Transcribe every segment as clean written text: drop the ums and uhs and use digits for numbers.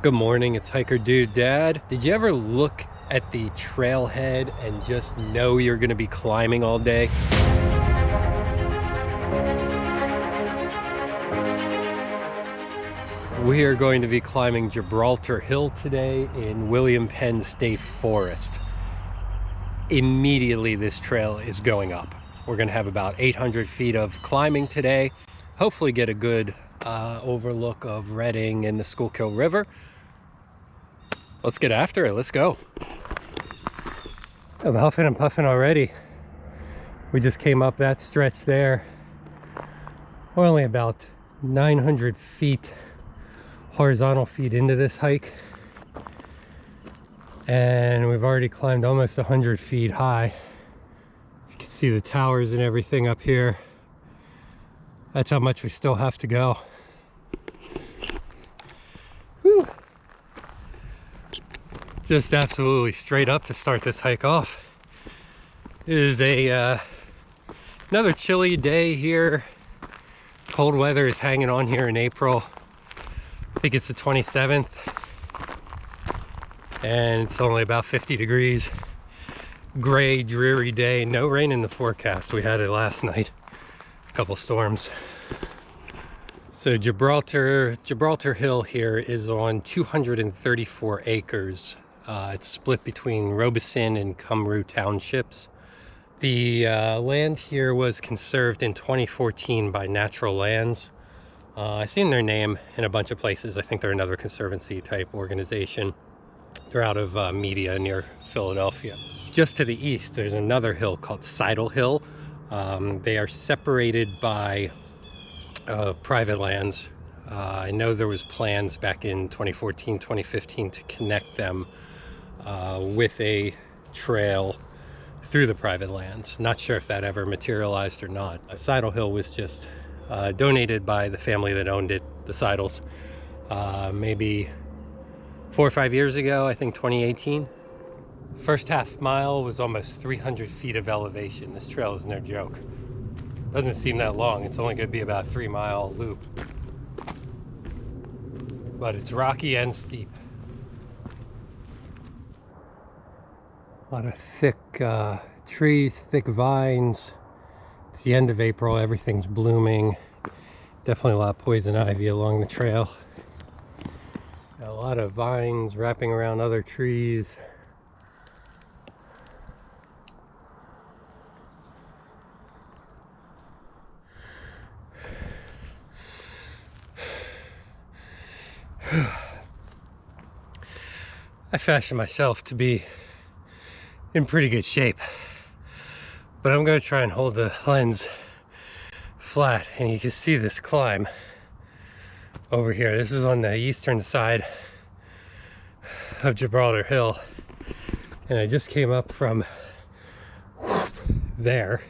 Good morning, it's Hiker Dude Dad. Did you ever look at the trailhead and just know you're gonna be climbing all day? We are going to be climbing Gibraltar Hill today in William Penn State Forest. Immediately this trail is going up. We're gonna have about 800 feet of climbing today. Hopefully get a good overlook of Redding and the Schuylkill River. Let's get after it. Let's go. I'm huffing and puffing already. We just came up that stretch there. We're only about 900 feet horizontal feet into this hike, and we've already climbed almost 100 feet high. You can see the towers and everything up here. That's how much we still have to go. Whew. Just absolutely straight up to start this hike off. It is another chilly day here. Cold weather is hanging on here in April. I think it's the 27th, and it's only about 50 degrees. Gray, dreary day. No rain in the forecast. We had it last night. A couple storms. So Gibraltar Hill here is on 234 acres. It's split between Robeson and Cymru townships. The land here was conserved in 2014 by Natural Lands. I've seen their name in a bunch of places. I think they're another conservancy type organization. They're out of Media near Philadelphia. Just to the east, there's another hill called Sidle Hill. They are separated by private lands. I know there was plans back in 2014, 2015 to connect them with a trail through the private lands. Not sure if that ever materialized or not. Sidle Hill was just donated by the family that owned it, the Sidles, maybe 4 or 5 years ago, I think 2018. First half mile was almost 300 feet of elevation. This trail is no joke. Doesn't seem that long. It's only going to be about a 3-mile loop. But it's rocky and steep. A lot of thick trees, thick vines. It's the end of April, everything's blooming. Definitely a lot of poison ivy along the trail. A lot of vines wrapping around other trees. I fashioned myself to be in pretty good shape, but I'm going to try and hold the lens flat, and you can see this climb over here. This is on the eastern side of Gibraltar Hill, and I just came up from there.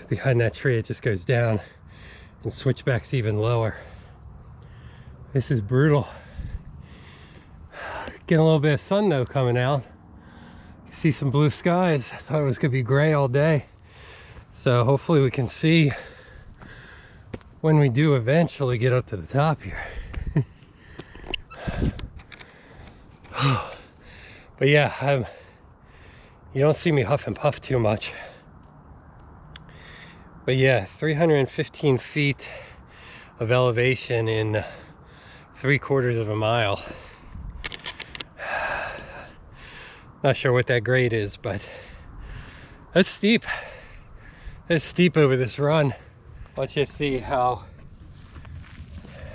Behind that tree, it just goes down and switchbacks even lower. This is brutal. Getting a little bit of sun though coming out. See some blue skies. I thought it was gonna be gray all day, so hopefully we can see when we do eventually get up to the top here. But yeah, you don't see me huff and puff too much. But yeah, 315 feet of elevation in 3/4 of a mile. Not sure what that grade is, but that's steep. It's steep over this run. Let's just see how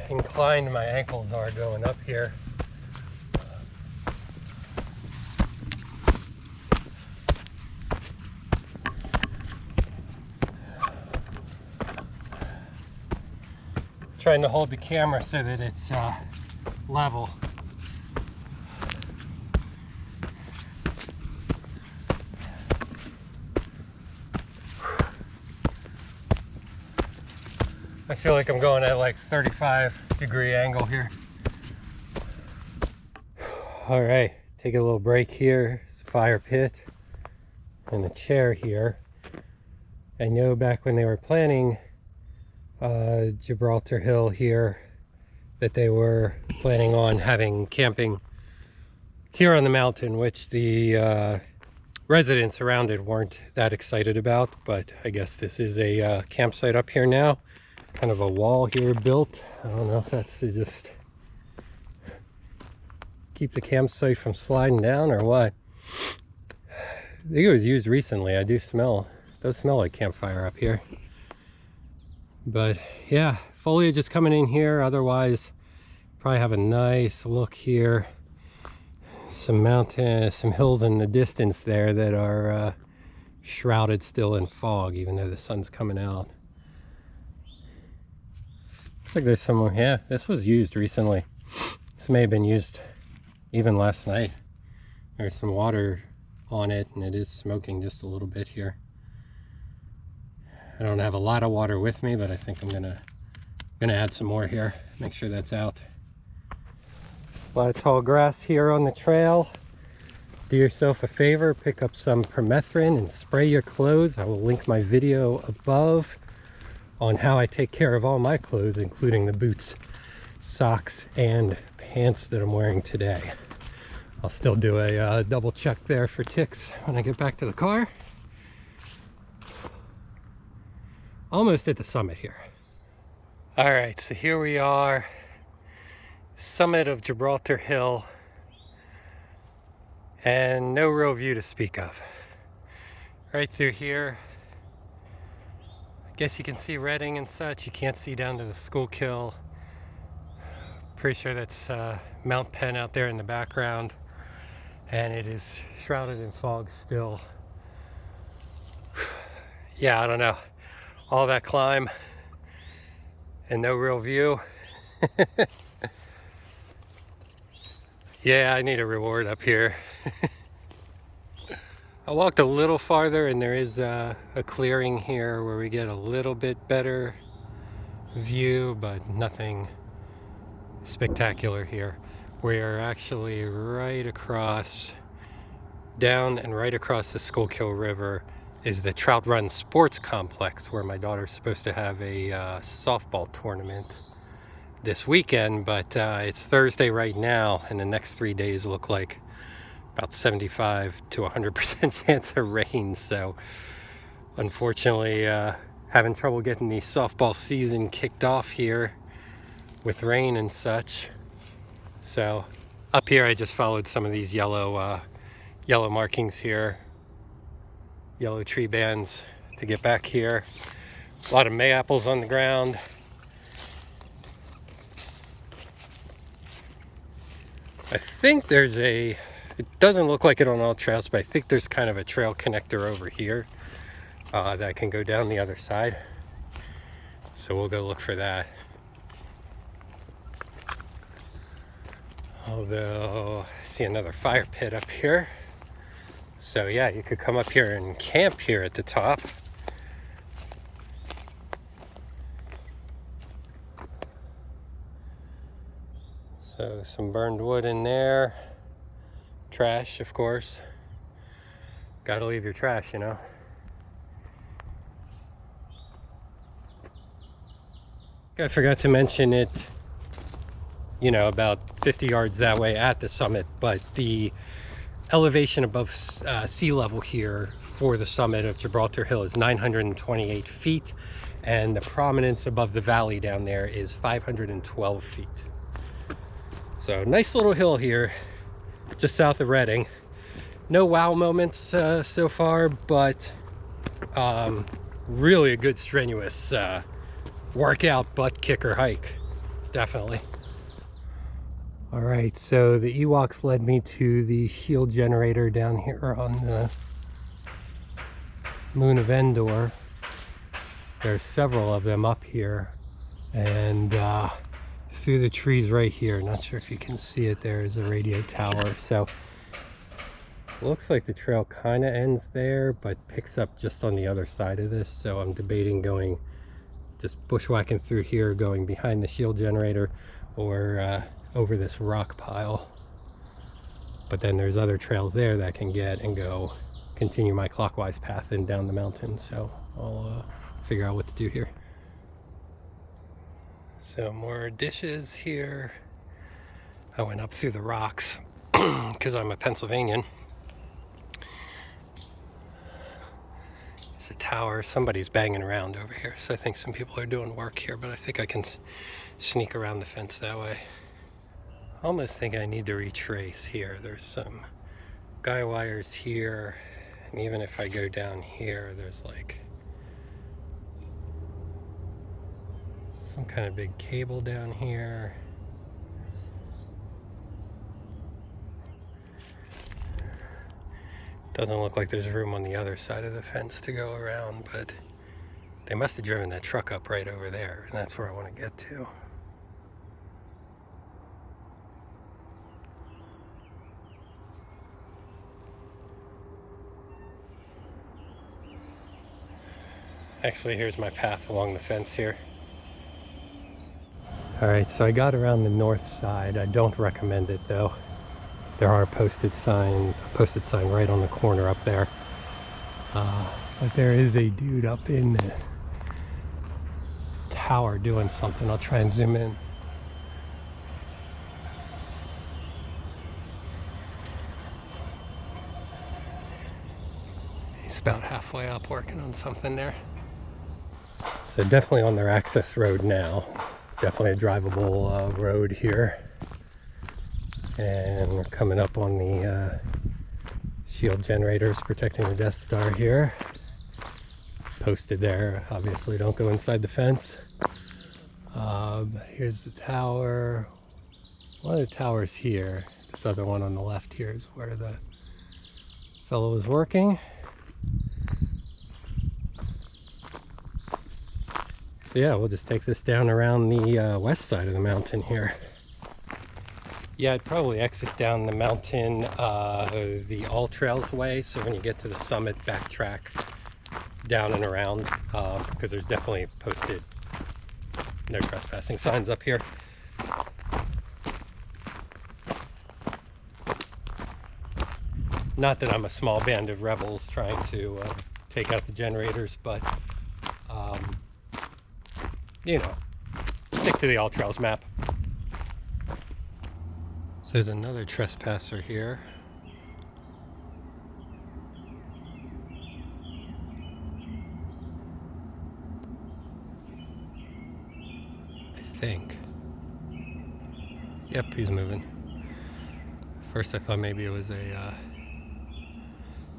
inclined my ankles are going up here. Trying to hold the camera so that it's level. I feel like I'm going at like 35-degree angle here. All right, take a little break here. It's a fire pit and a chair here. I know back when they were planning Gibraltar Hill here that they were planning on having camping here on the mountain, which the residents around it weren't that excited about. But I guess this is a campsite up here now. Kind of a wall here built. I don't know if that's to just keep the campsite from sliding down or what. I think it was used recently. I do smell, it does smell like campfire up here. But yeah, foliage is coming in here. Otherwise, probably have a nice look here. Some mountains, some hills in the distance there that are shrouded still in fog, even though the sun's coming out. Looks like there's some, yeah, this was used recently. This may have been used even last night. There's some water on it, and it is smoking just a little bit here. I don't have a lot of water with me, but I think I'm gonna add some more here. Make sure that's out. A lot of tall grass here on the trail. Do yourself a favor, pick up some permethrin and spray your clothes. I will link my video above on how I take care of all my clothes, including the boots, socks, and pants that I'm wearing today. I'll still do a double check there for ticks when I get back to the car. Almost at the summit here. All right, so here we are, summit of Gibraltar Hill, and no real view to speak of. Right through here, I guess you can see Reading and such. You can't see down to the Schuylkill. Pretty sure that's Mount Penn out there in the background. And it is shrouded in fog still. Yeah, I don't know. All that climb and no real view. Yeah, I need a reward up here. I walked a little farther and there is a clearing here where we get a little bit better view, but nothing spectacular here. We are actually right across, down and right across the Schuylkill River is the Trout Run Sports Complex, where my daughter's supposed to have a softball tournament this weekend, but it's Thursday right now, and the next 3 days look like about 75 to 100% chance of rain. So unfortunately, having trouble getting the softball season kicked off here with rain and such. So up here I just followed some of these yellow markings here, yellow tree bands to get back here. A lot of mayaples on the ground. I think there's it doesn't look like it on all trails, but I think there's kind of a trail connector over here that can go down the other side. So we'll go look for that. Although I see another fire pit up here. So yeah, you could come up here and camp here at the top. So some burned wood in there. Trash, of course. Gotta leave your trash, you know. I forgot to mention it, you know, about 50 yards that way at the summit, but the elevation above sea level here for the summit of Gibraltar Hill is 928 feet, and the prominence above the valley down there is 512 feet. So nice little hill here just south of Reading. No wow moments so far, but really a good strenuous workout butt kicker hike, definitely. All right, so the Ewoks led me to the shield generator down here on the Moon of Endor. There's several of them up here, and through the trees right here, not sure if you can see it, there is a radio tower. So looks like the trail kind of ends there, but picks up just on the other side of this. So I'm debating going just bushwhacking through here, going behind the shield generator, or over this rock pile. But then there's other trails there that can get and go, continue my clockwise path and down the mountain. So I'll figure out what to do here. So more dishes here. I went up through the rocks because I'm a Pennsylvanian. It's a tower. Somebody's banging around over here, so I think some people are doing work here, but I think I can sneak around the fence that way. I almost think I need to retrace here. There's some guy wires here, and even if I go down here, there's like some kind of big cable down here. Doesn't look like there's room on the other side of the fence to go around, but they must have driven that truck up right over there, and that's where I want to get to. Actually, here's my path along the fence here. All right, so I got around the north side. I don't recommend it though. There are a posted sign right on the corner up there. But there is a dude up in the tower doing something. I'll try and zoom in. He's about halfway up working on something there. So definitely on their access road now. Definitely a drivable road here. And we're coming up on the shield generators protecting the Death Star here. Posted there. Obviously don't go inside the fence. Here's the tower. One of the towers here. This other one on the left here is where the fellow was working. So yeah, we'll just take this down around the west side of the mountain here. Yeah, I'd probably exit down the mountain the All Trails way, so when you get to the summit, backtrack down and around, because there's definitely posted no trespassing signs up here. Not that I'm a small band of rebels trying to take out the generators, but you know, stick to the All Trails map. So there's another trespasser here. I think. Yep, he's moving. First I thought maybe it was a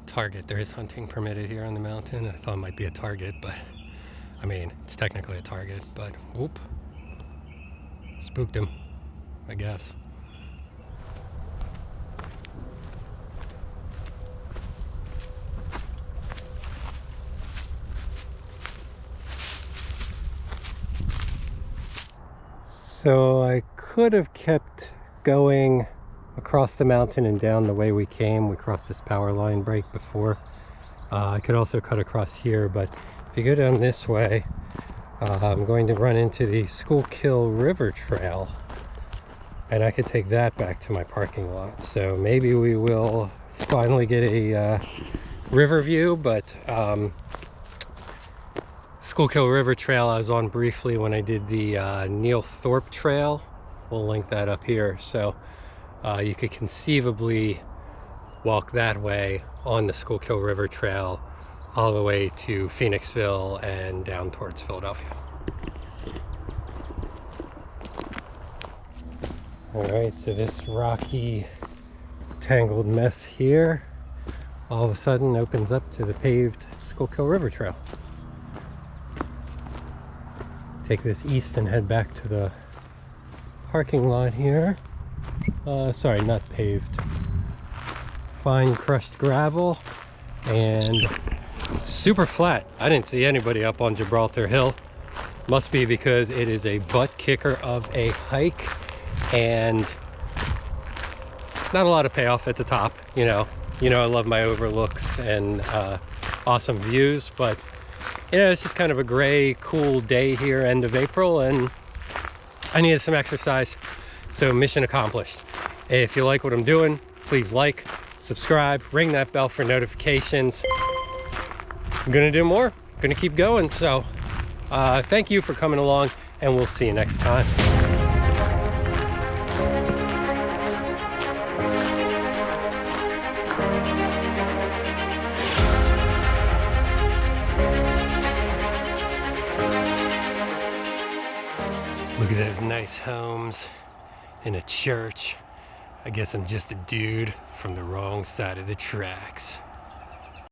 target. There is hunting permitted here on the mountain. I thought it might be a target, but I mean, it's technically a target, but whoop. Spooked him, I guess. So I could have kept going across the mountain and down the way we came. We crossed this power line break before. I could also cut across here, but if you go down this way, I'm going to run into the Schuylkill River Trail, and I could take that back to my parking lot. So maybe we will finally get a river view, but Schuylkill River Trail I was on briefly when I did the Neil Thorpe Trail. We'll link that up here. So you could conceivably walk that way on the Schuylkill River Trail all the way to Phoenixville and down towards Philadelphia. All right, so this rocky, tangled mess here all of a sudden opens up to the paved Schuylkill River Trail. Take this east and head back to the parking lot here. Sorry, not paved. Fine crushed gravel and super flat. I didn't see anybody up on Gibraltar Hill. Must be because it is a butt kicker of a hike and not a lot of payoff at the top. You know I love my overlooks and awesome views, but it's just kind of a gray, cool day here, end of April, and I needed some exercise, so mission accomplished. If you like what I'm doing, please like, subscribe, ring that bell for notifications. I'm gonna do more, gonna keep going, so thank you for coming along and we'll see you next time. Look at those nice homes and a church. I guess I'm just a dude from the wrong side of the tracks.